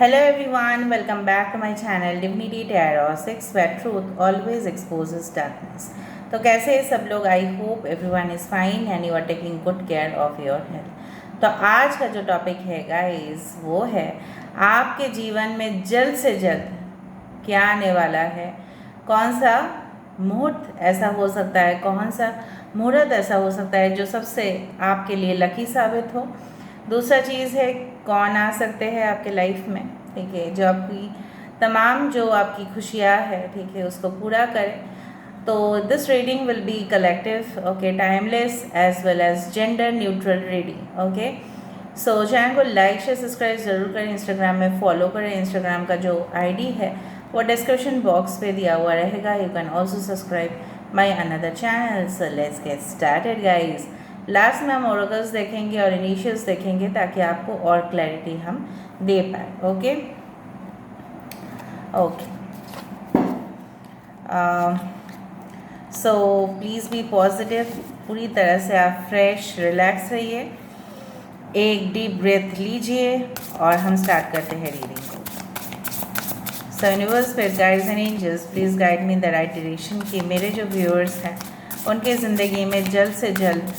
Hello everyone, welcome back to my channel Divinity Tarot 6 where truth always exposes darkness. तो कैसे हैं सब लोग? I hope everyone is fine and you are taking good care of your health. तो आज का जो topic है गाइस वो है आपके जीवन में जल्द से जल्द क्या आने वाला है, कौन सा मुहूर्त ऐसा हो सकता है, कौन सा मुहूर्त ऐसा हो सकता है जो सबसे आपके लिए लकी साबित हो। दूसरा चीज़ है कौन आ सकते हैं आपके लाइफ में, ठीक है, जो आपकी तमाम जो आपकी खुशियाँ है, ठीक है, उसको पूरा करें। तो this reading will be collective, okay, timeless as well as gender neutral reading, okay. So channel को लाइक शेयर सब्सक्राइब ज़रूर करें, इंस्टाग्राम में फॉलो करें। इंस्टाग्राम का जो आईडी है वो डिस्क्रिप्शन बॉक्स पे दिया हुआ रहेगा। You can also subscribe my another channel. So let's get started guys. Last में हम ओरेकल्स देखेंगे और इनिशियल्स देखेंगे ताकि आपको और क्लैरिटी हम दे पाए, okay okay. So please be positive, पूरी तरह से आप फ्रेश रिलैक्स रहिए। एक डीप ब्रेथ लीजिए और हम स्टार्ट करते हैं रीडिंग को। So universe, spirit guides and angels, please guide me in the right direction कि मेरे जो व्यूअर्स हैं उनके ज़िंदगी में जल्द से जल्द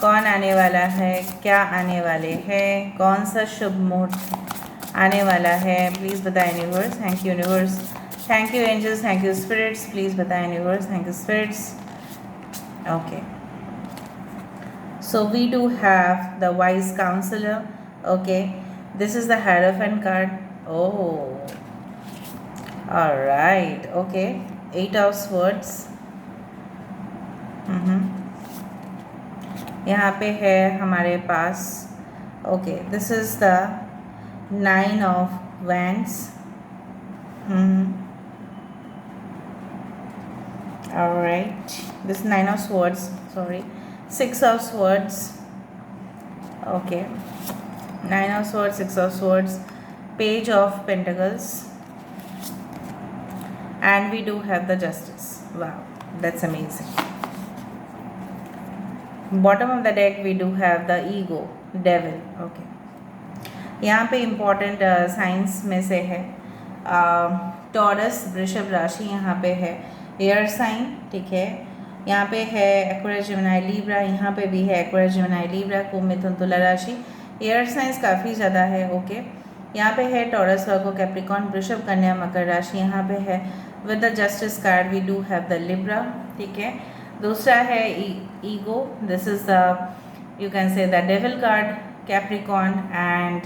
कौन आने वाला है, क्या आने वाले हैं, कौन सा शुभ मुहूर्त आने वाला है। प्लीज़ बताएं universe. Thank you universe, thank you angels, thank you spirits. Please बताएं universe. Thank you spirits. Okay, so we do have the wise counselor, okay, this is the Hierophant card. Oh, all right, okay, 8 of swords. यहाँ पे है हमारे पास, okay, this is the 9 of wands. All right, this 9 of swords, sorry, 6 of swords, okay, 9 of swords, 6 of swords, page of pentacles, and we do have the justice. Wow, that's amazing. Bottom of the deck we do have the ego, devil, okay. यहाँ पे important science में से है taurus, वृषभ राशि यहाँ पे है, एयर साइन, ठीक है, यहाँ पे है एक्वेरियस, जेमिनी, लीब्रा, यहाँ पे भी है एक्वेरियस, जेमिनी, लीब्रा, कुंभ, मिथुन, तुला राशि। एयर साइंस काफ़ी ज़्यादा है, ओके। यहाँ पे है टॉरस, वर्गो, कैप्रिकॉर्न, वृषभ, कन्या, मकर राशि। यहाँ पे है with the justice card we do have the Libra, ठीक है। दूसरा है ego, this is the you can say the devil card, Capricorn and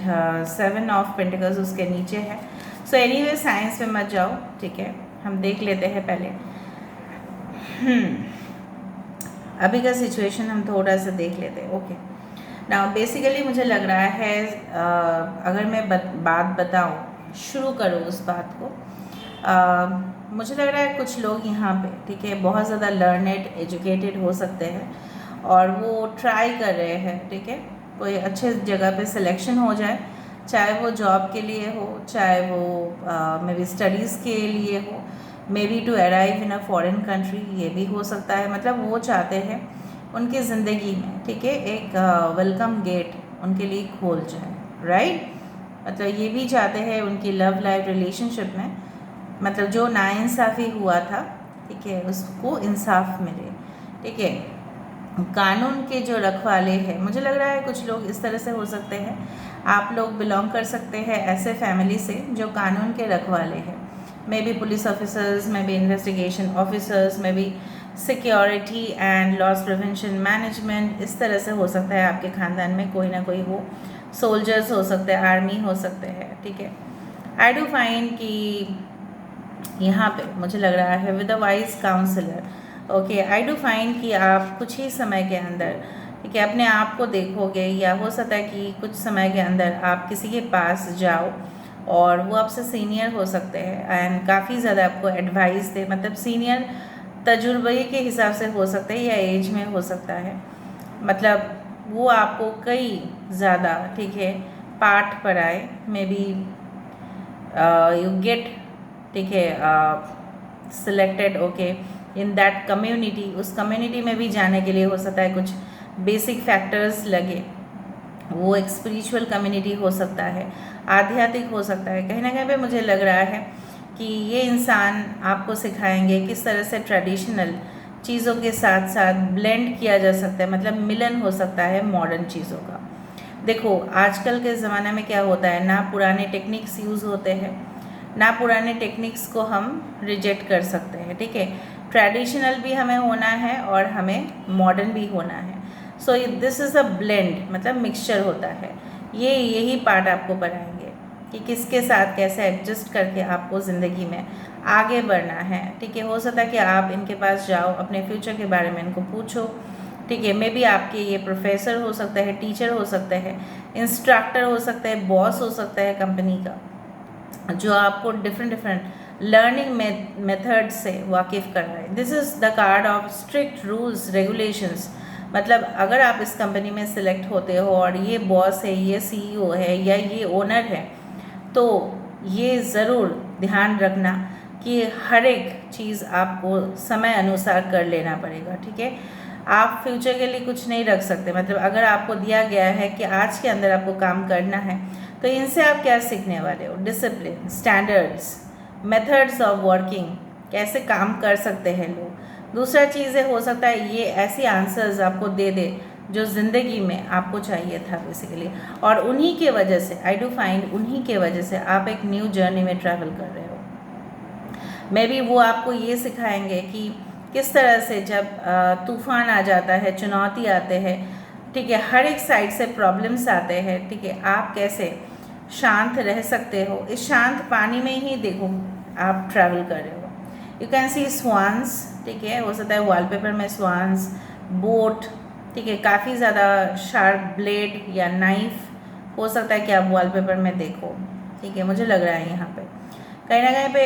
7 of pentacles उसके नीचे है। सो एनीवे साइंस में मत जाओ, ठीक है, हम देख लेते हैं पहले। अभी का सिचुएशन हम थोड़ा सा देख लेते हैं, ओके। नाउ बेसिकली मुझे लग रहा है अगर मैं बात बताऊँ, शुरू करूँ उस बात को, मुझे लग रहा है कुछ लोग यहाँ पे, ठीक है, बहुत ज़्यादा लर्नेड, एजुकेटेड हो सकते हैं और वो ट्राई कर रहे हैं, ठीक है, कोई अच्छे जगह पे सिलेक्शन हो जाए, चाहे वो जॉब के लिए हो, चाहे वो मे बी स्टडीज़ के लिए हो, maybe to arrive in a foreign country, ये भी हो सकता है। मतलब वो चाहते हैं उनकी ज़िंदगी में, ठीक है, एक वेलकम गेट उनके लिए खोल जाए, राइट। मतलब ये भी चाहते हैं उनकी लव लाइफ रिलेशनशिप में, मतलब जो नाइंसाफ़ी हुआ था, ठीक है, उसको इंसाफ मिले, ठीक है। कानून के जो रखवाले हैं, मुझे लग रहा है कुछ लोग इस तरह से हो सकते हैं, आप लोग बिलोंग कर सकते हैं ऐसे फैमिली से जो कानून के रखवाले हैं, may be police officers, may be investigation officers, may be security and loss prevention management, इस तरह से हो सकता है आपके ख़ानदान में कोई ना कोई हो। सोल्जर्स हो सकते हैं, आर्मी हो सकते हैं, ठीक है। आई डू फाइंड कि यहाँ पे मुझे लग रहा है with a wise counsellor, okay, I do find कि आप कुछ ही समय के अंदर, ठीक है, अपने आप को देखोगे, या हो सकता है कि कुछ समय के अंदर आप किसी के पास जाओ और वो आपसे सीनियर हो सकते हैं एंड काफ़ी ज़्यादा आपको एडवाइस दे, मतलब सीनियर तजुर्बे के हिसाब से हो सकता है या एज में हो सकता है, मतलब वो आपको कई ज़्यादा, ठीक है, पाठ पढ़ाए, मे बी यू गेट, ठीक है, selected, okay, in that community, उस कम्युनिटी में भी जाने के लिए हो सकता है कुछ बेसिक फैक्टर्स लगे, वो एक स्पिरिचुअल कम्युनिटी हो सकता है, आध्यात्मिक हो सकता है। कहीं ना कहीं पे मुझे लग रहा है कि ये इंसान आपको सिखाएंगे किस तरह से ट्रेडिशनल चीज़ों के साथ साथ ब्लेंड किया जा सकता है, मतलब मिलन हो सकता है मॉडर्न चीज़ों का। देखो आजकल के ज़माने में क्या होता है, ना पुराने टेक्निक्स यूज़ होते हैं, ना पुराने टेक्निक्स को हम रिजेक्ट कर सकते हैं, ठीक है। ट्रेडिशनल भी हमें होना है और हमें मॉडर्न भी होना है। So this is a blend, मतलब मिक्सचर होता है। यही पार्ट आपको पढ़ाएंगे कि किसके साथ कैसे एडजस्ट करके आपको ज़िंदगी में आगे बढ़ना है, ठीक है। हो सकता है कि आप इनके पास जाओ, अपने फ्यूचर के बारे में इनको पूछो, ठीक है। मे बी आपके ये प्रोफेसर हो सकता है, टीचर हो सकता है, इंस्ट्रक्टर हो सकता है, बॉस हो सकता है कंपनी का, जो आपको डिफरेंट लर्निंग मेथड से वाकिफ़ कर रहा है। This is the card of strict rules regulations. मतलब अगर आप इस कंपनी में सिलेक्ट होते हो और ये बॉस है, ये सीईओ है या ये ओनर है, तो ये ज़रूर ध्यान रखना कि हर एक चीज़ आपको समय अनुसार कर लेना पड़ेगा, ठीक है। आप फ्यूचर के लिए कुछ नहीं रख सकते। मतलब अगर आपको दिया गया है कि आज के अंदर आपको काम करना है, तो इनसे आप क्या सीखने वाले हो? Discipline, standards, methods of working, कैसे काम कर सकते हैं लोग। दूसरा चीज़ है, हो सकता है ये ऐसी आंसर्स आपको दे दे जो ज़िंदगी में आपको चाहिए था बेसिकली, और उन्हीं के वजह से, आई डू फाइंड उन्हीं के वजह से आप एक न्यू जर्नी में ट्रैवल कर रहे हो। मे बी वो आपको ये सिखाएंगे कि किस तरह से जब तूफ़ान आ जाता है, चुनौती आते हैं, ठीक है, हर एक साइड से प्रॉब्लम्स आते हैं, ठीक है, आप कैसे शांत रह सकते हो। इस शांत पानी में ही देखो आप ट्रैवल कर रहे हो। यू कैन सी स्वान्स, ठीक है, हो सकता है वॉलपेपर में स्वान्स, बोट, ठीक है, काफ़ी ज़्यादा शार्प ब्लेड या नाइफ हो सकता है कि आप वॉलपेपर में देखो, ठीक है। मुझे लग रहा है यहाँ पे कहीं ना कहीं पे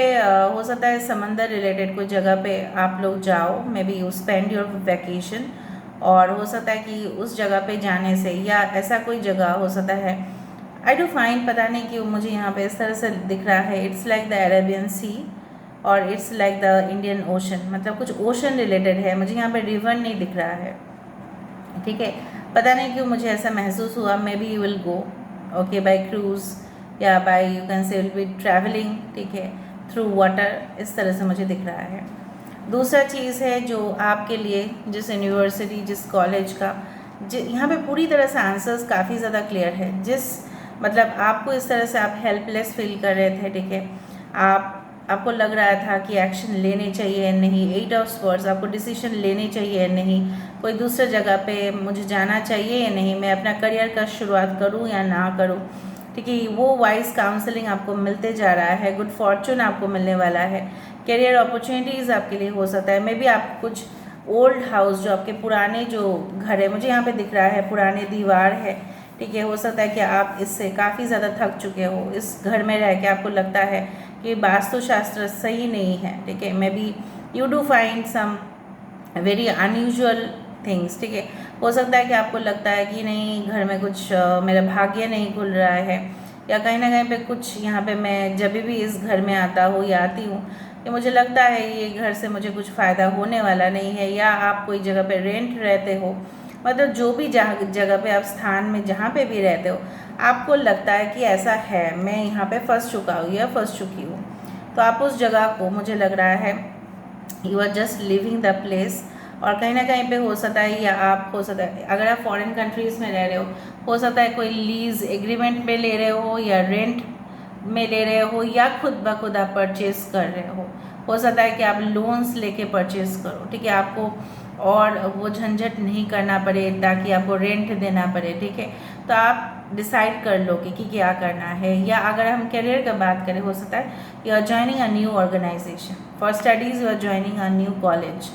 हो सकता है समंदर रिलेटेड कोई जगह पे आप लोग जाओ, may be you spend your vacation, और हो सकता है कि उस जगह पे जाने से, या ऐसा कोई जगह हो सकता है, आई डू फाइंड, पता नहीं क्यों मुझे यहाँ पे इस तरह से दिख रहा है, इट्स लाइक द अरेबियन सी और it's like the Indian ocean, मतलब कुछ ओशन रिलेटेड है। मुझे यहाँ पे रिवर नहीं दिख रहा है, ठीक है, पता नहीं क्यों मुझे ऐसा महसूस हुआ। May B you will go okay by cruise या by, you can say, will be travelling, ठीक है, थ्रू वाटर, इस तरह से मुझे दिख रहा है। दूसरा चीज़ है जो आपके लिए, जिस यूनिवर्सिटी, जिस कॉलेज का, यहाँ पे पूरी तरह से आंसर्स काफ़ी ज़्यादा क्लियर है। जिस मतलब आपको इस तरह से आप हेल्पलेस फील कर रहे थे, ठीक है, आपको लग रहा था कि एक्शन लेने चाहिए या नहीं, 8 ऑफ स्वर्ड्स, आपको डिसीजन लेने चाहिए या नहीं, कोई दूसरे जगह पे मुझे जाना चाहिए या नहीं, मैं अपना करियर का शुरुआत करूँ या ना करूँ, ठीक है। वो वाइज काउंसलिंग आपको मिलते जा रहा है, गुड फॉर्चून आपको मिलने वाला है, करियर अपॉर्चुनिटीज़ आपके लिए हो सकता है। मे बी आप कुछ ओल्ड हाउस, जो आपके पुराने जो घर है, मुझे यहाँ पे दिख रहा है पुराने दीवार है, ठीक है, हो सकता है कि आप इससे काफ़ी ज़्यादा थक चुके हो। इस घर में रह के आपको लगता है कि वास्तुशास्त्र सही नहीं है, ठीक है। May be you do find some very unusual things, ठीक है। हो सकता है कि आपको लगता है कि नहीं, घर में कुछ मेरा भाग्य नहीं खुल रहा है, या कहीं ना कहीं पे कुछ यहाँ पे मैं जब भी इस घर में आता हूँ या आती हूँ, कि मुझे लगता है ये घर से मुझे कुछ फ़ायदा होने वाला नहीं है। या आप कोई जगह पे रेंट रहते हो, मतलब जो भी जगह पे आप स्थान में जहाँ पे भी रहते हो, आपको लगता है कि ऐसा है, मैं यहाँ पे फंस चुका हूँ या फंस चुकी हूँ, तो आप उस जगह को, मुझे लग रहा है, you are just living the place. और कहीं ना कहीं पे हो सकता है, या आप, हो सकता है अगर आप फॉरेन कंट्रीज़ में रह रहे हो सकता है कोई लीज एग्रीमेंट में ले रहे हो या रेंट में ले रहे हो, या खुद ब खुद आप परचेज़ कर रहे हो सकता है कि आप लोन्स लेके परचेज़ करो, ठीक है, आपको और वो झंझट नहीं करना पड़े ताकि आपको रेंट देना पड़े, ठीक है। तो आप डिसाइड कर लो कि क्या करना है। या अगर हम करियर का बात करें, हो सकता है you are joining a new organisation for studies, you are joining a new college,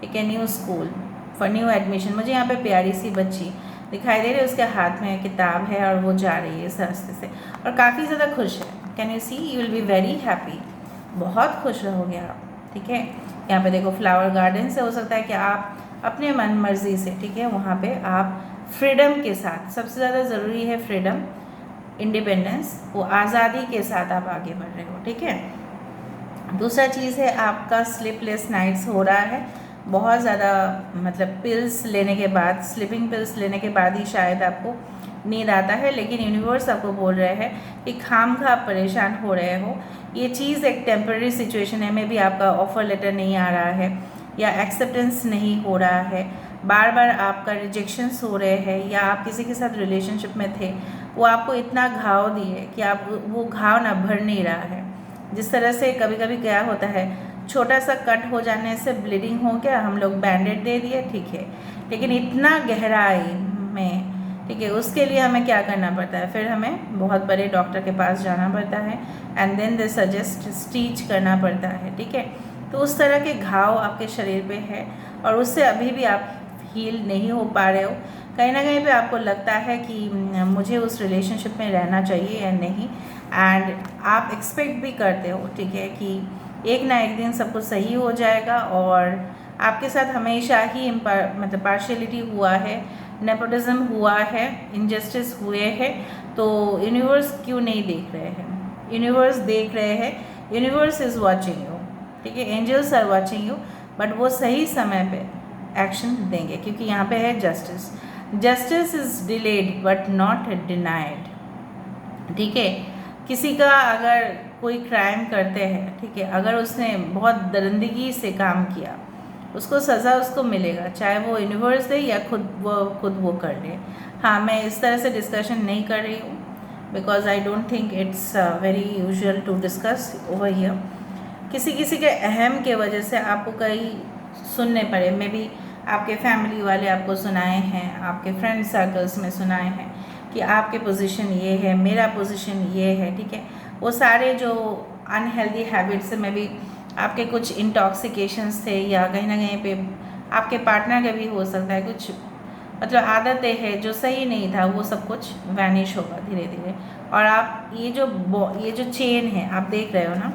ठीक है, new school for new admission. मुझे यहाँ पे प्यारी सी बच्ची दिखाई दे रही है, उसके हाथ में किताब है और वो जा रही है इस रास्ते से और काफ़ी ज़्यादा खुश है। Can you see, you will be very happy, बहुत खुश रहोगे आप, ठीक है। यहाँ पे देखो फ्लावर गार्डन से, हो सकता है कि आप अपने मन मर्जी से, ठीक है, वहाँ पे आप फ्रीडम के साथ, सबसे ज़्यादा ज़रूरी है फ्रीडम, इंडिपेंडेंस, वो आज़ादी के साथ आप आगे बढ़ रहे हो, ठीक है। दूसरा चीज़ है आपका स्लीपलेस नाइट्स हो रहा है, बहुत ज़्यादा, मतलब पिल्स लेने के बाद, स्लीपिंग पिल्स लेने के बाद ही शायद आपको नींद आता है, लेकिन यूनिवर्स आपको बोल रहे हैं कि खामखा आप परेशान हो रहे हो, ये चीज़ एक टेम्पररी सिचुएशन है। मे बी आपका ऑफ़र लेटर नहीं आ रहा है या एक्सेप्टेंस नहीं हो रहा है, बार बार आपका रिजेक्शंस हो रहे हैं, या आप किसी के साथ रिलेशनशिप में थे, वो आपको इतना घाव दिए कि आप वो घाव ना भर नहीं रहा है। जिस तरह से कभी कभी क्या होता है, छोटा सा कट हो जाने से ब्लीडिंग हो गया, हम लोग बैंडेड दे दिए, ठीक है, लेकिन इतना गहराई में, ठीक है, उसके लिए हमें क्या करना पड़ता है, फिर हमें बहुत बड़े डॉक्टर के पास जाना पड़ता है, and then they suggest stitch करना पड़ता है, ठीक है। तो उस तरह के घाव आपके शरीर पे है और उससे अभी भी आप हील नहीं हो पा रहे हो। कहीं ना कहीं पे आपको लगता है कि मुझे उस रिलेशनशिप में रहना चाहिए या नहीं, एंड आप एक्सपेक्ट भी करते हो, ठीक है, कि एक ना एक दिन सब कुछ सही हो जाएगा, और आपके साथ हमेशा ही मतलब पार्शियलिटी हुआ है, नेपोटिज्म हुआ है, इनजस्टिस हुए हैं, तो यूनिवर्स क्यों नहीं देख रहे हैं? यूनिवर्स देख रहे हैं, यूनिवर्स इज़ वॉचिंग यू, ठीक है, angels are watching you, but वो सही समय पे एक्शन देंगे, क्योंकि यहाँ पे है justice. Justice is delayed but not denied, ठीक है। किसी का अगर कोई क्राइम करते हैं, ठीक है, अगर उसने बहुत दरिंदगी से काम किया, उसको सज़ा उसको मिलेगा, चाहे वो यूनिवर्स दे या खुद वो कर ले। हाँ, मैं इस तरह से डिस्कशन नहीं कर रही हूँ, because I don't think it's very usual to discuss over here. किसी किसी के अहम के वजह से आपको कई सुनने पड़े, मे बी आपके फैमिली वाले आपको सुनाए हैं, आपके फ्रेंड सर्कल्स में सुनाए हैं कि आपके पोजीशन ये है, मेरा पोजीशन ये है, ठीक है। वो सारे जो अनहेल्दी हैबिट्स में भी आपके कुछ इंटॉक्सिकेशंस थे, या कहीं ना कहीं पे आपके पार्टनर का भी हो सकता है, कुछ मतलब आदतें हैं जो सही नहीं था, वो सब कुछ वैनिश होगा धीरे धीरे। और आप ये जो चेन है आप देख रहे हो ना,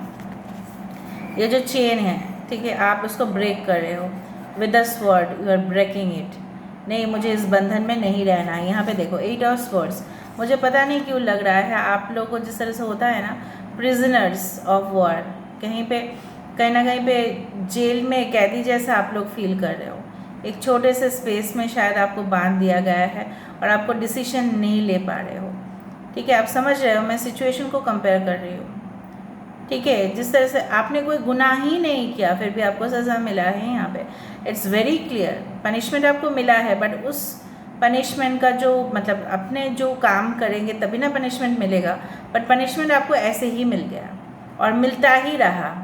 ये जो चेन है, ठीक है, आप उसको ब्रेक कर रहे हो with the sword, you are breaking it. नहीं, मुझे इस बंधन में नहीं रहना है। यहाँ पे देखो 8 ऑफ स्वॉर्ड्स, मुझे पता नहीं क्यों लग रहा है आप लोगों को जिस तरह से होता है ना, प्रिजनर्स ऑफ वॉर, कहीं ना कहीं पे जेल में कैदी जैसा आप लोग फील कर रहे हो। एक छोटे से स्पेस में शायद आपको बांध दिया गया है और आपको डिसीजन नहीं ले पा रहे हो, ठीक है। आप समझ रहे हो, मैं सिचुएशन को कंपेयर कर रही हूँ, ठीक है। जिस तरह से आपने कोई गुनाह ही नहीं किया, फिर भी आपको सज़ा मिला है। यहाँ पे इट्स वेरी क्लियर, पनिशमेंट आपको मिला है, बट उस पनिशमेंट का जो मतलब अपने जो काम करेंगे तभी ना पनिशमेंट मिलेगा, बट पनिशमेंट आपको ऐसे ही मिल गया और मिलता ही रहा।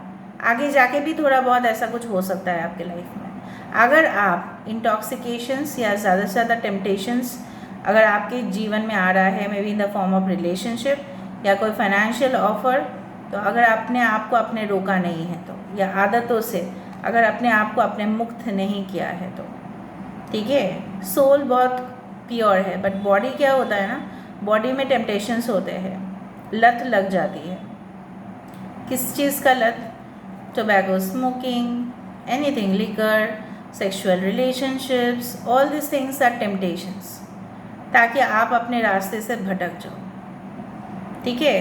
आगे जाके भी थोड़ा बहुत ऐसा कुछ हो सकता है आपके लाइफ में, अगर आप इंटॉक्सिकेशंस या ज़्यादा से ज़्यादा टेम्पटेशंस अगर आपके जीवन में आ रहा है, may be in the form of relationship या कोई फाइनेंशियल ऑफर, तो अगर अपने आप को अपने रोका नहीं है तो, या आदतों से अगर अपने आप को अपने मुक्त नहीं किया है तो, ठीक है। सोल बहुत प्योर है, बट बॉडी क्या होता है ना, बॉडी में टेम्पटेशंस होते हैं, लत लग जाती है। किस चीज़ का लत? Tobacco smoking, anything, liquor, sexual relationships, all this things are temptations, ताकि आप अपने रास्ते से भटक जाओ, ठीक है।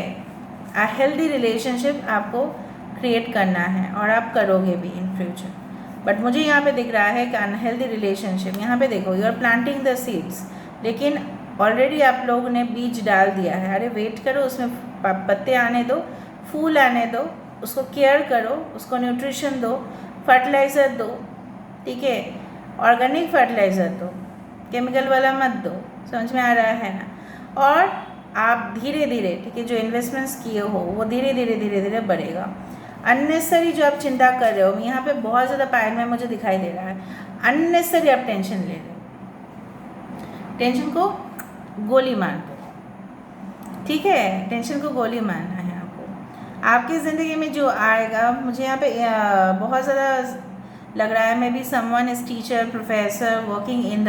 अ हेल्दी रिलेशनशिप आपको क्रिएट करना है और आप करोगे भी इन फ्यूचर, बट मुझे यहाँ पे दिख रहा है कि अनहेल्दी रिलेशनशिप, यहाँ पे देखो you are planting the seeds, लेकिन ऑलरेडी आप लोगों ने बीज डाल दिया है। अरे वेट करो, उसमें पत्ते आने दो, फूल आने दो, उसको केयर करो, उसको न्यूट्रिशन दो, फर्टिलाइज़र दो, ठीक है, ऑर्गेनिक फर्टिलाइज़र दो, केमिकल वाला मत दो, समझ में आ रहा है ना। और आप धीरे धीरे, ठीक है, जो इन्वेस्टमेंट्स किए हो वो धीरे धीरे बढ़ेगा। अननेसेसरी जो आप चिंता कर रहे हो, यहाँ पे बहुत ज़्यादा पायल में मुझे दिखाई दे रहा है, अननेसेसरी आप टेंशन ले रहे हो। टेंशन को गोली मार दो, ठीक है, टेंशन को गोली मारना है आपको। आपकी ज़िंदगी में जो आएगा, मुझे यहाँ पे बहुत ज़्यादा लग रहा है, maybe someone is teacher, professor, working in the,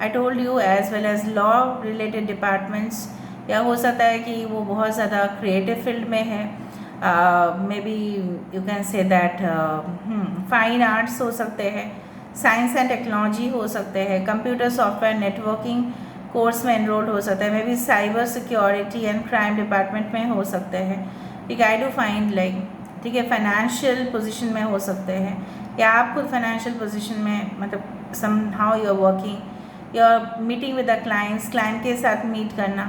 I told you, as well as law related departments, या हो सकता है कि वो बहुत ज़्यादा क्रिएटिव फील्ड में है, may be you can say that fine arts हो सकते हैं, साइंस एंड टेक्नोलॉजी हो सकते हैं, कंप्यूटर सॉफ्टवेयर नेटवर्किंग कोर्स में एनरोल्ड हो सकते हैं, may be cyber security and crime department में हो सकते हैं, ठीक है। आई डू फाइंड लाइक, ठीक है, फाइनेंशियल पोजीशन में हो सकते हैं, या आप खुद फाइनेंशियल पोजीशन में, मतलब somehow you are working, your meeting with the clients, client के साथ मीट करना,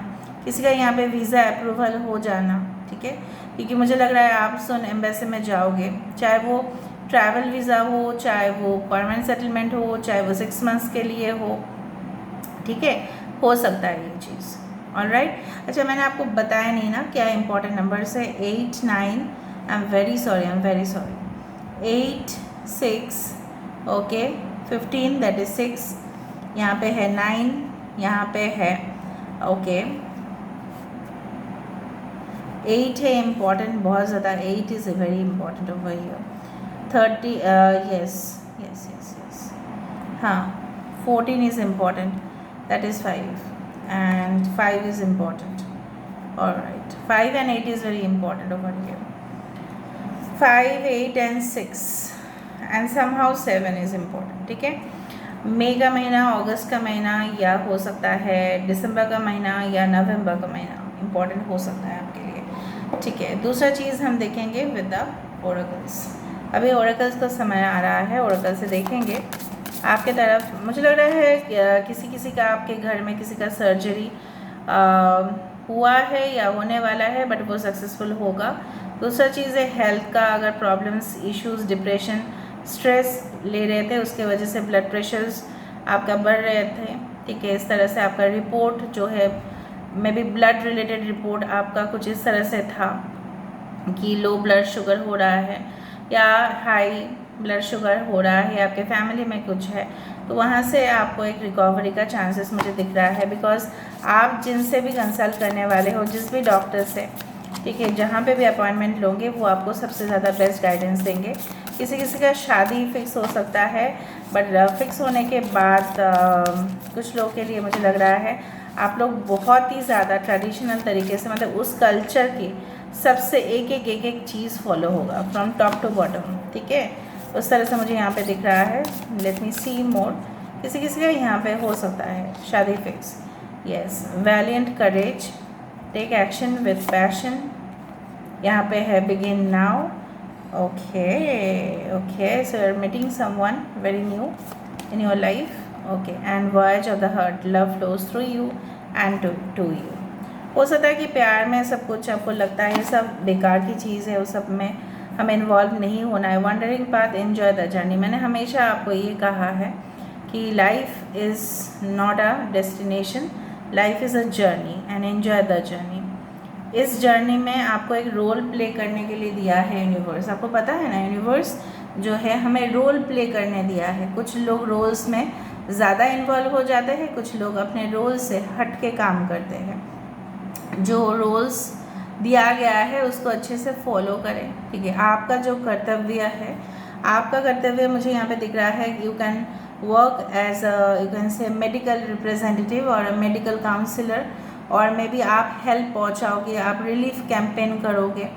किसी का यहाँ पे वीज़ा अप्रूवल हो जाना, ठीक है, क्योंकि मुझे लग रहा है आप सुन एम्बेसी में जाओगे, चाहे वो ट्रैवल वीज़ा हो, चाहे वो परमानेंट सेटलमेंट हो, चाहे वो 6 मंथ्स के लिए हो, ठीक है, हो सकता है ये चीज़। ऑलराइट, अच्छा मैंने आपको बताया नहीं ना क्या इंपॉर्टेंट नंबर्स है। 8, 9, I am very sorry, 8, 6, okay, 15 that is 6, यहाँ पे है 9, यहाँ पे है ओके 8 है इम्पॉर्टेंट, बहुत ज़्यादा 8 is very important over here. 30 yes, हाँ 14 is important, that is 5, and 5 is important. All right, 5 and 8 is very important over here. 5, 8 and 6 and somehow 7 is important, ठीक है। मई का महीना, अगस्त का महीना, या हो सकता है दिसंबर का महीना या नवंबर का महीना इम्पॉर्टेंट हो सकता है आपके लिए, ठीक है। दूसरा चीज़ हम देखेंगे विद द ओरेकल्स। अभी ओरेकल्स का समय आ रहा है, ओरेकल से देखेंगे आपके तरफ। मुझे लग रहा है किसी का आपके घर में किसी का सर्जरी हुआ है या होने वाला है, बट वो सक्सेसफुल होगा। दूसरा चीज़ है हेल्थ का, अगर प्रॉब्लम्स, इश्यूज, डिप्रेशन, स्ट्रेस ले रहे थे, उसके वजह से ब्लड प्रेशर्स आपका बढ़ रहे थे, ठीक है। इस तरह से आपका रिपोर्ट जो है, may be blood related report आपका कुछ इस तरह से था कि लो ब्लड शुगर हो रहा है या हाई ब्लड शुगर हो रहा है, आपके फैमिली में कुछ है, तो वहाँ से आपको एक रिकवरी का चांसेस मुझे दिख रहा है। बिकॉज आप जिनसे भी कंसल्ट करने वाले हो, जिस भी डॉक्टर से, ठीक है, जहाँ पे भी अपॉइंटमेंट लोगे, वो आपको सबसे ज़्यादा बेस्ट गाइडेंस देंगे। किसी का शादी फिक्स हो सकता है, बट फिक्स होने के बाद कुछ लोगों के लिए मुझे लग रहा है आप लोग बहुत ही ज़्यादा ट्रेडिशनल तरीके से, मतलब उस कल्चर की सबसे एक चीज़ फॉलो होगा फ्रॉम टॉप टू बॉटम, ठीक है। उस तरह से मुझे यहाँ पे दिख रहा है। Let me see more. किसी का यहाँ पे हो सकता है शादी fix. Yes, valiant courage, take action with passion, यहाँ पे है begin now. Okay, so you are meeting someone very new in your life, okay, and voice of the heart, love flows through you and to you. हो सकता है कि प्यार में सब कुछ आपको लगता है ये सब बेकार की चीज़ है, उस सब में हमें इन्वॉल्व नहीं होना है। Wondering path, enjoy the journey. मैंने हमेशा आपको ये कहा है कि life is not a destination, life is a journey and enjoy the journey. इस जर्नी में आपको एक रोल प्ले करने के लिए दिया है यूनिवर्स। आपको पता है ना, यूनिवर्स जो है हमें रोल प्ले करने दिया है। कुछ लोग रोल्स में ज़्यादा इन्वॉल्व हो जाते हैं, कुछ लोग अपने रोल से हट के काम करते हैं। जो रोल्स दिया गया है उसको अच्छे से फॉलो करें, ठीक है। आपका जो कर्तव्य है, आपका कर्तव्य मुझे यहाँ पे दिख रहा है, you can work as you can say medical representative और मेडिकल काउंसलर, और मे बी आप हेल्प पहुँचाओगे, आप रिलीफ कैंपेन करोगे,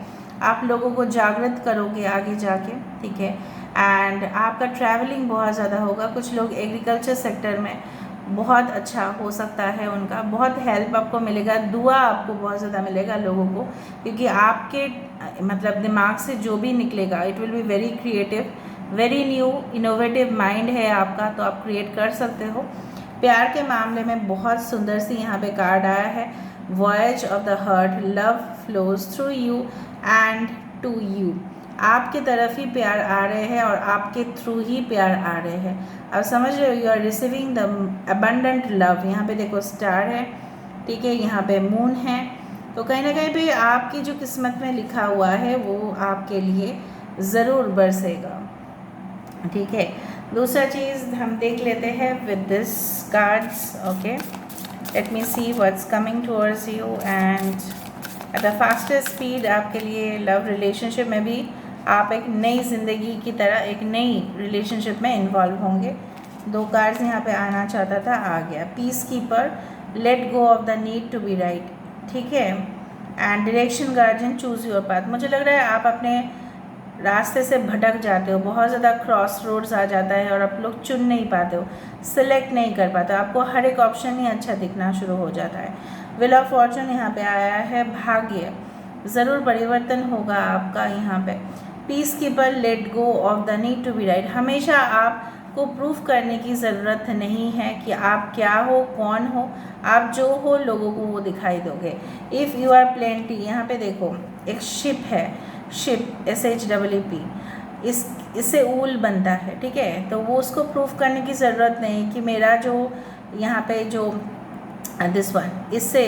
आप लोगों को जागृत करोगे आगे जाके, ठीक है। एंड आपका ट्रैवलिंग बहुत ज़्यादा होगा। कुछ लोग एग्रीकल्चर सेक्टर में बहुत अच्छा हो सकता है, उनका बहुत हेल्प आपको मिलेगा, दुआ आपको बहुत ज़्यादा मिलेगा लोगों को, क्योंकि आपके मतलब दिमाग से जो भी निकलेगा it will be very creative, very new, innovative mind है आपका, तो आप क्रिएट कर सकते हो। प्यार के मामले में बहुत सुंदर सी यहाँ पे कार्ड आया है, voice of the heart, love flows through you and to you. आपके तरफ ही प्यार आ रहे हैं और आपके थ्रू ही प्यार आ रहे हैं। अब समझ रहे हो, you are receiving the abundant love. यहाँ पे देखो स्टार है, ठीक है, यहाँ पे मून है, तो कहीं ना कहीं पे आपकी जो किस्मत में लिखा हुआ है वो आपके लिए ज़रूर बरसेगा, ठीक है। दूसरा चीज़ हम देख लेते हैं with this cards, okay. Late me see what's coming towards you and at the fastest speed आपके लिए लव रिलेशनशिप में भी आप एक नई ज़िंदगी की तरह एक नई रिलेशनशिप में इन्वॉल्व होंगे। 2 कार्ड्स यहाँ पे आना चाहता था, आ गया। Peace keeper, let go of the need to be right, ठीक है, and direction guardian, choose your path. मुझे लग रहा है आप अपने रास्ते से भटक जाते हो, बहुत ज़्यादा क्रॉस रोड्स आ जाता है और आप लोग चुन नहीं पाते हो, सिलेक्ट नहीं कर पाते, आपको हर एक ऑप्शन ही अच्छा दिखना शुरू हो जाता है। व्हील ऑफ फॉर्चून यहाँ पे आया है, भाग्य, ज़रूर परिवर्तन होगा आपका यहाँ पे। Peace keeper, let go of the need to be right. हमेशा आप को प्रूफ करने की ज़रूरत नहीं है कि आप क्या हो, कौन हो। आप जो हो लोगों को वो दिखाई दोगे। इफ़ यू आर प्लेंटी, यहाँ पे देखो एक शिप है, शिप SHEEP, इससे ऊल बनता है, ठीक है। तो वो उसको प्रूफ करने की ज़रूरत नहीं कि मेरा जो यहाँ पे जो दिस वन इससे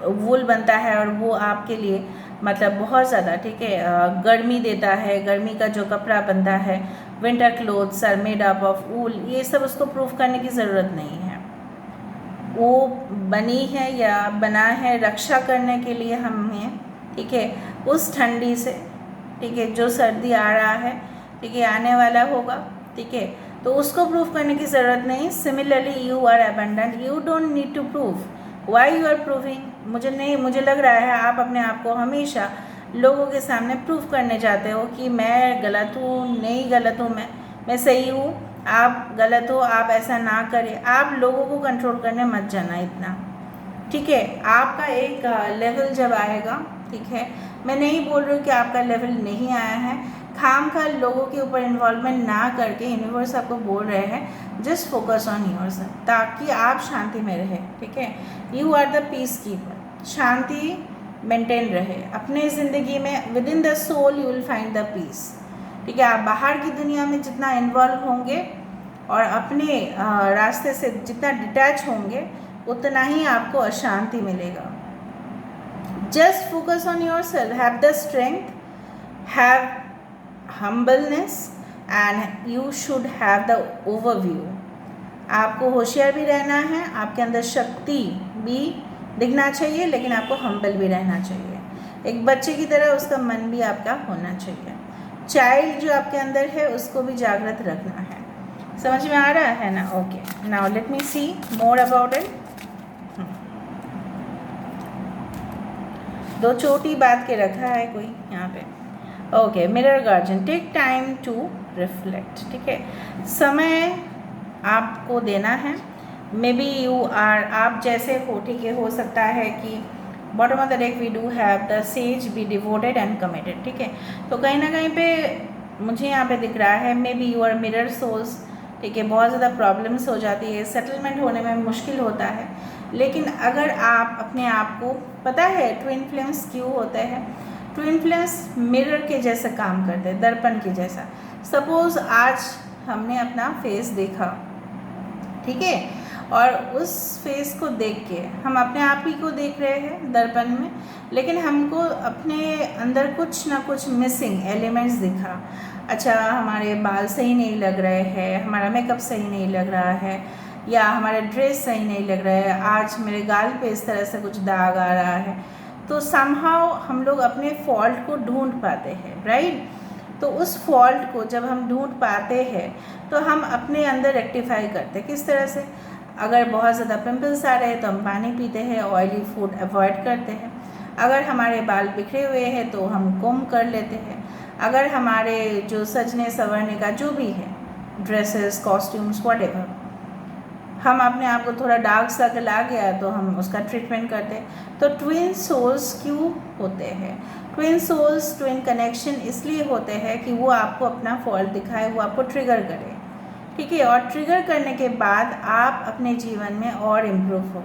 वूल बनता है और वो आपके लिए मतलब बहुत ज़्यादा, ठीक है, गर्मी देता है। गर्मी का जो कपड़ा बनता है, winter clothes are made up of wool, ये सब उसको प्रूफ करने की ज़रूरत नहीं है। वो बनी है या बना है रक्षा करने के लिए हमें, ठीक है, उस ठंडी से, ठीक है, जो सर्दी आ रहा है, ठीक है, आने वाला होगा, ठीक है, तो उसको प्रूफ करने की ज़रूरत नहीं। Similarly you are abundant, you don't need to proof why you are proving. मुझे लग रहा है आप अपने आप को हमेशा लोगों के सामने प्रूफ करने चाहते हो कि मैं गलत हूँ, नहीं गलत हूँ, मैं सही हूँ, आप गलत हो, आप ऐसा ना करें। आप लोगों को कंट्रोल करने मत जाना इतना, ठीक है। आपका एक लेवल जब आएगा, ठीक है, मैं नहीं बोल रही हूँ कि आपका लेवल नहीं आया है, खाम खा लोगों के ऊपर इन्वॉल्वमेंट ना करके यूनिवर्स आपको बोल रहे हैं जस्ट फोकस ऑन योरसेल्फ, ताकि आप शांति में रहे, ठीक है। You are the peace keeper, शांति मेंटेन रहे अपने ज़िंदगी में। Within the soul you will find the peace, ठीक है। आप बाहर की दुनिया में जितना इन्वॉल्व होंगे और अपने रास्ते से जितना डिटैच होंगे, उतना ही आपको अशांति मिलेगा। Just focus on yourself, have the strength, have humbleness and you should have the overview। आपको होशियार भी रहना है, आपके अंदर शक्ति भी दिखना चाहिए, लेकिन आपको हम्बल भी रहना चाहिए। एक बच्चे की तरह उसका मन भी आपका होना चाहिए। चाइल्ड जो आपके अंदर है उसको भी जागृत रखना है। समझ में आ रहा है ना? Okay, now let me see more about it. दो छोटी बात के रखा है कोई यहाँ पे। Okay, mirror guardian, take time to reflect, ठीक है, समय आपको देना है। मे बी यू आर, आप जैसे हो, ठीक है, हो सकता है कि bottom of the deck we do have the sage be devoted and committed, ठीक है। तो कहीं ना कहीं पे मुझे यहाँ पे दिख रहा है may be you are mirror souls, ठीक है, बहुत ज़्यादा प्रॉब्लम्स हो जाती है, सेटलमेंट होने में मुश्किल होता है। लेकिन अगर आप अपने आप को, पता है ट्विन फ्लेम्स क्यों होते हैं? ट्विन फ्लेम्स मिरर के जैसा काम करते हैं, दर्पण के जैसा। सपोज़ आज हमने अपना फेस देखा, ठीक है, और उस फेस को देख के हम अपने आप ही को देख रहे हैं दर्पण में, लेकिन हमको अपने अंदर कुछ ना कुछ मिसिंग एलिमेंट्स दिखा। अच्छा, हमारे बाल सही नहीं लग रहे हैं, हमारा मेकअप सही नहीं लग रहा है, या हमारा ड्रेस सही नहीं लग रहा है, आज मेरे गाल पे इस तरह से कुछ दाग आ रहा है। तो समहाउ हम लोग अपने फॉल्ट को ढूंढ पाते हैं, राइट। तो उस फॉल्ट को जब हम ढूंढ पाते हैं तो हम अपने अंदर रेक्टिफाई करते हैं। किस तरह से? अगर बहुत ज़्यादा पिंपल्स आ रहे हैं तो हम पानी पीते हैं, ऑयली फूड अवॉइड करते हैं। अगर हमारे बाल बिखरे हुए हैं तो हम कोम कर लेते हैं। अगर हमारे जो सजने संवरने का जो भी है, ड्रेसेस, कॉस्ट्यूम्स, व्हाटएवर, हम अपने आप को थोड़ा डार्क सर्कल आ गया तो हम उसका ट्रीटमेंट करते हैं। तो ट्विन सोल्स क्यों होते हैं? ट्विन सोल्स, ट्विन कनेक्शन इसलिए होते हैं कि वो आपको अपना फॉल्ट दिखाए, वो आपको ट्रिगर करे, ठीक है, और ट्रिगर करने के बाद आप अपने जीवन में और इम्प्रूव हो।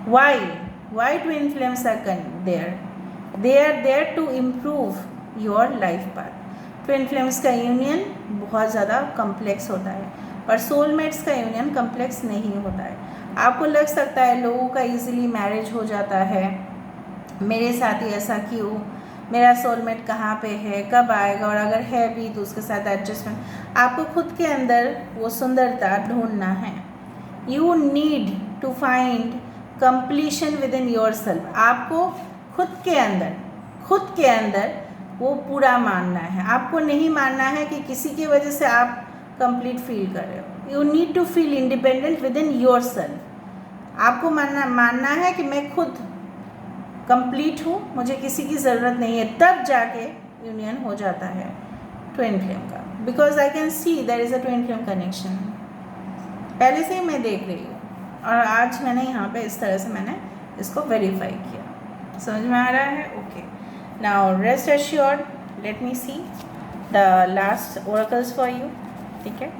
Why twin flames are there? They are there to improve your life path. Twin flames का यूनियन बहुत ज़्यादा कम्प्लेक्स होता है, पर सोलमेट्स का यूनियन कम्प्लेक्स नहीं होता है। आपको लग सकता है लोगों का इजीली मैरिज हो जाता है, मेरे साथ ही ऐसा क्यों, मेरा सोलमेट कहाँ पे है, कब आएगा, और अगर है भी तो उसके साथ एडजस्टमेंट। आपको खुद के अंदर वो सुंदरता ढूंढना है। You need to find completion within yourself. आपको खुद के अंदर वो पूरा मानना है। आपको नहीं मानना है कि किसी की वजह से आप कंप्लीट फील कर रहे हो। You need to feel independent within yourself. आपको मानना है कि मैं खुद कंप्लीट हूँ, मुझे किसी की ज़रूरत नहीं है, तब जाके यूनियन हो जाता है ट्विन फ्लेम का। Because I can see there is a twin flame connection. पहले से ही मैं देख रही हूँ और आज मैंने यहाँ पे इस तरह से मैंने इसको वेरीफाई किया। समझ में आ रहा है? Okay, now rest assured, late me see the last oracles for you. ठीक है।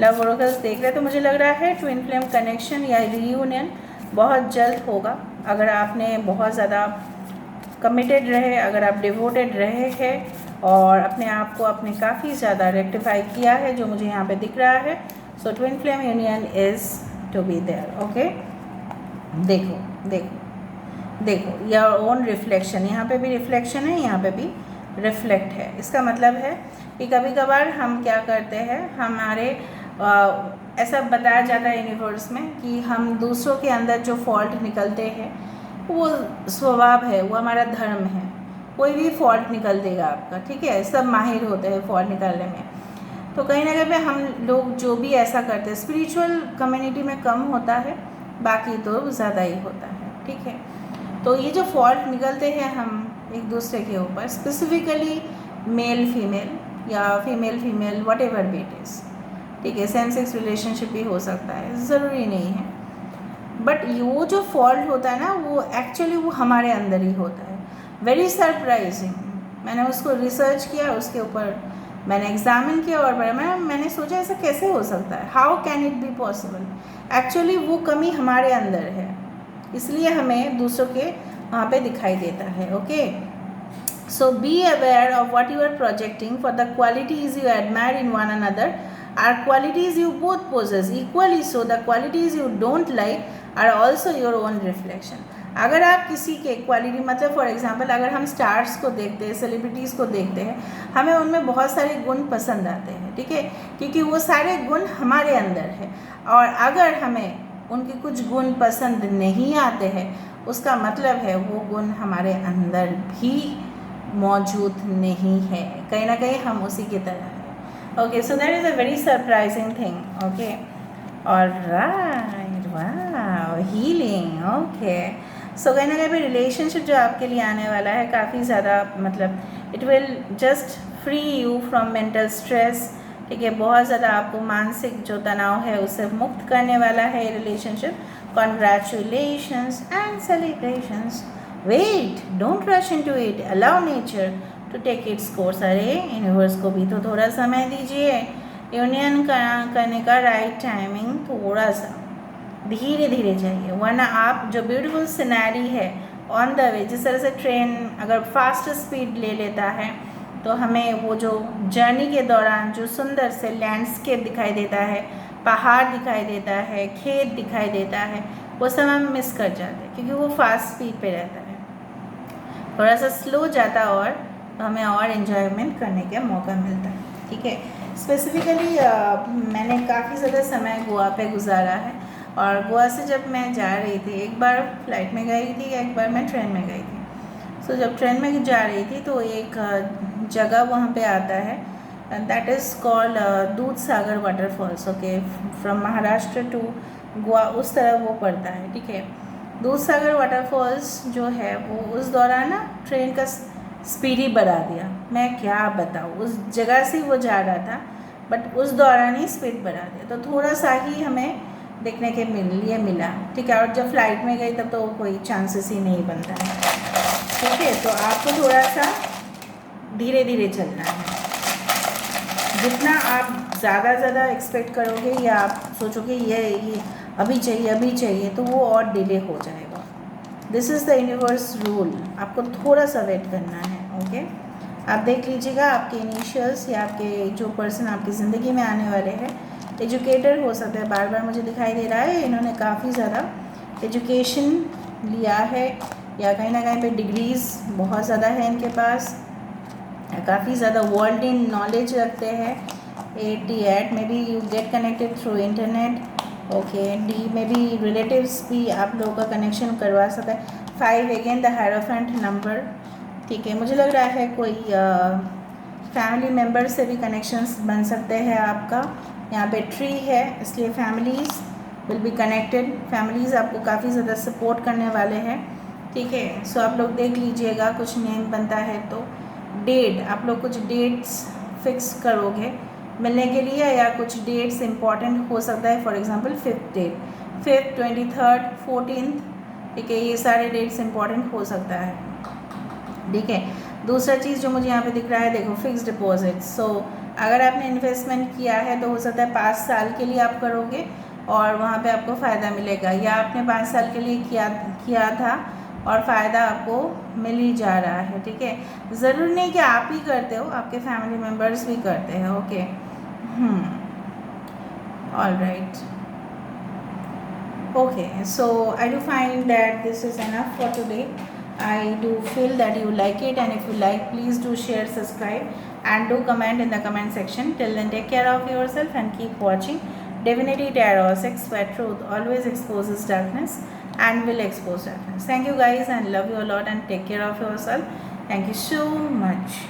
लव ओरेकल्स देख रहे तो मुझे लग रहा है ट्विन फ्लेम कनेक्शन या रीयूनियन बहुत जल्द होगा। अगर आपने बहुत ज़्यादा कमिटेड रहे, अगर आप डिवोटेड रहे हैं और अपने आप को आपने काफ़ी ज़्यादा रेक्टिफाई किया है, जो मुझे यहाँ पे दिख रहा है, so twin flame union is to be there. Okay, देखो देखो देखो योर ओन रिफ्लेक्शन, यहाँ पे भी रिफ्लेक्शन है, यहाँ पे भी रिफ्लेक्ट है। इसका मतलब है कि कभी कभार हम क्या करते हैं, हमारे ऐसा बताया जाता है यूनिवर्स में कि हम दूसरों के अंदर जो फॉल्ट निकलते हैं वो स्वभाव है, वो हमारा धर्म है। कोई भी फॉल्ट निकल देगा आपका, ठीक है, सब माहिर होते हैं फॉल्ट निकालने में। तो कहीं ना कहीं हम लोग जो भी ऐसा करते हैं, स्पिरिचुअल कम्युनिटी में कम होता है, बाकी तो ज़्यादा ही होता है, ठीक है। तो ये जो फॉल्ट निकलते हैं हम एक दूसरे के ऊपर, स्पेसिफिकली मेल फीमेल या female female what ever be it is, ठीक है, सेम सेक्स रिलेशनशिप भी हो सकता है, ज़रूरी नहीं है। बट वो जो फॉल्ट होता है ना, वो एक्चुअली वो हमारे अंदर ही होता है। Very surprising. मैंने उसको रिसर्च किया, उसके ऊपर मैंने एग्जामिन किया और मैंने सोचा ऐसा कैसे हो सकता है, how can it be possible. Actually वो कमी हमारे अंदर है, इसलिए हमें दूसरों के वहाँ पे दिखाई देता है। Okay, so be aware of what you are projecting for the qualities you admire in one another are qualities you both possess equally, so the qualities you don't like are also your own reflection. अगर आप किसी के quality, मतलब for example अगर हम stars को देखते हैं, सेलिब्रिटीज़ को देखते हैं, हमें उनमें बहुत सारे गुण पसंद आते हैं, ठीक है, क्योंकि वो सारे गुण हमारे अंदर है। और अगर हमें उनके कुछ गुण पसंद नहीं आते हैं, उसका मतलब है वो गुण हमारे अंदर भी मौजूद नहीं है, कहीं ना कहीं हम उसी की तरह हैं। Okay, so that is a very surprising thing. Okay, all right, wow, healing. Okay, so कहीं ना कहीं भी रिलेशनशिप जो आपके लिए आने वाला है काफ़ी ज़्यादा, मतलब it will just free you from mental stress, ठीक है, बहुत ज़्यादा आपको मानसिक जो तनाव है उससे मुक्त करने वाला है relationship. Congratulations and celebrations. Wait, don't rush into it, allow nature to take its course. अरे यूनिवर्स को भी तो थोड़ा समय दीजिए, यूनियन करने का राइट टाइमिंग थोड़ा सा धीरे धीरे चाहिए, वरना आप जो ब्यूटीफुल सिनेरी है ऑन द वे, जिस तरह से ट्रेन अगर फास्ट स्पीड ले लेता है तो हमें वो जो जर्नी के दौरान जो सुंदर से लैंडस्केप दिखाई देता है, पहाड़ दिखाई देता है, खेत दिखाई देता है, वो सब हम मिस कर जाते हैं क्योंकि वो फास्ट स्पीड पे रहता है। थोड़ा सा स्लो जाता और तो हमें और इन्जॉयमेंट करने का मौका मिलता है, ठीक है। स्पेसिफिकली मैंने काफ़ी ज़्यादा समय गोवा पे गुजारा है, और गोवा से जब मैं जा रही थी, एक बार फ्लाइट में गई थी, एक बार मैं ट्रेन में गई थी। सो जब ट्रेन में जा रही थी तो एक जगह वहाँ पे आता है, that is called Dudh Sagar waterfalls. Okay, from Maharashtra to Goa उस तरह वो पड़ता है, ठीक है। दूध सागर वाटरफॉल्स जो है वो उस दौरान ना ट्रेन का स्पीड ही बढ़ा दिया, मैं क्या बताऊँ, उस जगह से वो जा रहा था बट उस दौरान ही स्पीड बढ़ा दिया, तो थोड़ा सा ही हमें देखने के लिए मिला, ठीक है। और जब फ्लाइट में गई तब तो कोई चांसेस ही नहीं बनता है, ठीक है। तो आपको थोड़ा सा धीरे धीरे चलना है। जितना आप ज़्यादा एक्सपेक्ट करोगे या आप सोचोगे ये अभी चाहिए तो वो और डिले हो जाएगा। This is the universe rule, आपको थोड़ा सा वेट करना है। ओके, आप देख लीजिएगा आपके इनिशियल्स या आपके जो पर्सन आपकी ज़िंदगी में आने वाले हैं, एजुकेटर हो सकता है, बार बार मुझे दिखाई दे रहा है इन्होंने काफ़ी ज़्यादा एजुकेशन लिया है, या कहीं ना कहीं पे डिग्रीज़ बहुत ज़्यादा है इनके पास, काफ़ी ज़्यादा वर्ल्ड इन नॉलेज रखते हैं। 88 में भी you get connected through internet. Okay, D में भी रिलेटिव्स भी आप लोगों का कनेक्शन करवा सकता है। 5 अगेन द हायरोफेंट नंबर, ठीक है। मुझे लग रहा है कोई फैमिली मेम्बर से भी कनेक्शंस बन सकते हैं आपका। यहाँ पे ट्री है इसलिए families will be connected, families आपको काफ़ी ज़्यादा सपोर्ट करने वाले हैं, ठीक है। सो आप लोग देख लीजिएगा, कुछ नेम बनता है तो डेट, आप लोग कुछ डेट्स फिक्स करोगे मिलने के लिए, या कुछ डेट्स इंपॉर्टेंट हो सकता है, for example 5th date, 5th, 23rd, 14th, ठीक है, ये सारे डेट्स इंपॉर्टेंट हो सकता है, ठीक है। दूसरा चीज़ जो मुझे यहाँ पे दिख रहा है, देखो फिक्स डिपॉजिट। सो अगर आपने इन्वेस्टमेंट किया है तो हो सकता है 5 साल के लिए आप करोगे और वहाँ पे आपको फ़ायदा मिलेगा, या आपने 5 साल के लिए किया था और फ़ायदा आपको मिल ही जा रहा है, ठीक है। ज़रूरी नहीं कि आप ही करते हो, आपके फैमिली मेम्बर्स भी करते हैं, okay. All right, okay, so I do find that this is enough for today. I do feel that you like it, and if you like, please do share, subscribe, and do comment in the comment section. Till then, take care of yourself and keep watching Divinity Tarot 6, where truth always exposes darkness and will expose darkness. Thank you guys, and love you a lot, and take care of yourself. Thank you so much.